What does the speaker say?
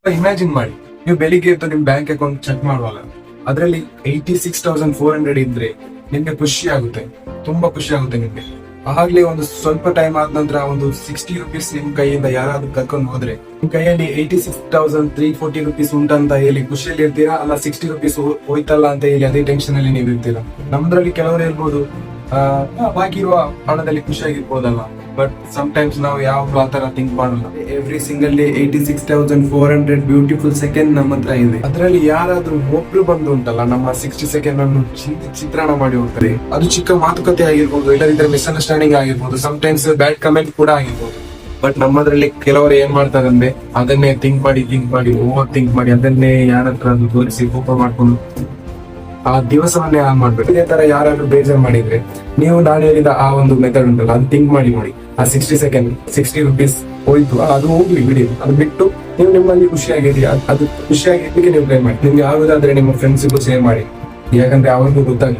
Imagine ಮಾಡಿ, ನೀವು ಬೆಳಿಗ್ಗೆ ಎದ್ದು ನಿಮ್ ಬ್ಯಾಂಕ್ ಅಕೌಂಟ್ ಚೆಕ್ ಮಾಡುವಾಗ ಅದರಲ್ಲಿ 86,400 ಇದ್ರೆ ನಿಮ್ಗೆ ಖುಷಿ ಆಗುತ್ತೆ, ತುಂಬಾ ಖುಷಿ ಆಗುತ್ತೆ ನಿಮ್ಗೆ. ಆಗ್ಲೇ ಒಂದು ಸ್ವಲ್ಪ ಟೈಮ್ ಆದ ನಂತರ ಒಂದು 60 ರುಪೀಸ್ ನಿಮ್ ಕೈಯಿಂದ ಯಾರಾದ್ರೂ ಕರ್ಕೊಂಡು ಹೋದ್ರೆ ನಿಮ್ ಕೈಯಲ್ಲಿ 86,340 ರುಪೀಸ್ ಉಂಟಂತ ಹೇಳಿ ಖುಷಿಯಲ್ಲಿ ಇರ್ತೀರಾ, ಅಲ್ಲ 60 ರುಪೀಸ್ ಹೋಯ್ತಲ್ಲ ಅಂತ ಹೇಳಿ ಅದೇ ಟೆನ್ಷನ್ ಅಲ್ಲಿ ನೀವು ಇರ್ತೀರಾ. ನಮ್ದ್ರಲ್ಲಿ ಕೆಲವರು ಹೇಳ್ಬೋದು ಬಾಕಿ ಇರುವ ಹಣದಲ್ಲಿ ಖುಷಿಯಾಗಿರ್ಬೋದಲ್ಲ, ಬಟ್ ಟೈಮ್ಸ್ ನಾವು ಯಾವಾಗ್ಲೂ ಆತರ ಥಿಂಕ್ ಮಾಡಲ್ಲ. Every single day 86,400 beautiful second ನಮ್ಮ ಹತ್ರ ಇದೆ. ಅದರಲ್ಲಿ ಯಾರಾದ್ರೂ ಒಬ್ರು ಬಂದು ಉಂಟಲ್ಲ ನಮ್ಮ 60 ಸೆಕೆಂಡ್ ಅನ್ನು ಚಿತ್ರಣ ಮಾಡಿ ಹೋಗ್ತಾರೆ. ಅದು ಚಿಕ್ಕ ಮಾತುಕತೆ ಆಗಿರ್ಬೋದು, ಇಲ್ಲದಿದ್ರೆ ಮಿಸ್ಅಂಡರ್ಸ್ಟ್ಯಾಂಡಿಂಗ್ ಆಗಿರ್ಬೋದು, ಟೈಮ್ಸ್ ಬ್ಯಾಡ್ ಕಮೆಂಟ್ ಕೂಡ ಆಗಿರ್ಬೋದು. ಬಟ್ ನಮ್ಮದ್ರಲ್ಲಿ ಕೆಲವರು ಏನ್ ಮಾಡ್ತಾರೆ ಅಂದ್ರೆ ಅದನ್ನೇ ಥಿಂಕ್ ಮಾಡಿ ಓವರ್ ಥಿಂಕ್ ಮಾಡಿ ಅದನ್ನೇ ಯಾರ ಹತ್ರ ತೋರಿಸಿ ಕೋಪ ಮಾಡ್ಕೊಂಡು ಆ ದಿವಸವನ್ನೇ ಹಾಳು ಮಾಡ್ಬೇಕು. ಇದೇ ತರ ಯಾರಾದ್ರೂ ಬೇಜಾರ್ ಮಾಡಿದ್ರೆ ನೀವು ನಾನು ಹೇಳಿದ ಆ ಒಂದು ಮೆಥಡ್ ಉಂಟಲ್ಲ, ಅದು ಥಿಂಕ್ ಮಾಡಿ ನೋಡಿ. ಆ 60 ಸೆಕೆಂಡ್ 60 ರುಪೀಸ್ ಹೋಯ್ತು, ಅದು ಹೋಗ್ಲಿ ಬಿಡಿ, ಅದು ಬಿಟ್ಟು ನೀವು ನಿಮ್ಮಲ್ಲಿ ಖುಷಿಯಾಗಿರಿ, ಅದು ಖುಷಿಯಾಗಿರ್ಲಿಕ್ಕೆ ನೀವು ಟ್ರೈ ಮಾಡಿ. ನಿಮ್ಗೆ ಆಗುದಾದ್ರೆ ನಿಮ್ಮ ಫ್ರೆಂಡ್ಸಿಗೂ ಶೇರ್ ಮಾಡಿ, ಯಾಕಂದ್ರೆ ಅವ್ರಿಗೂ ಗೊತ್ತಾಗುತ್ತೆ.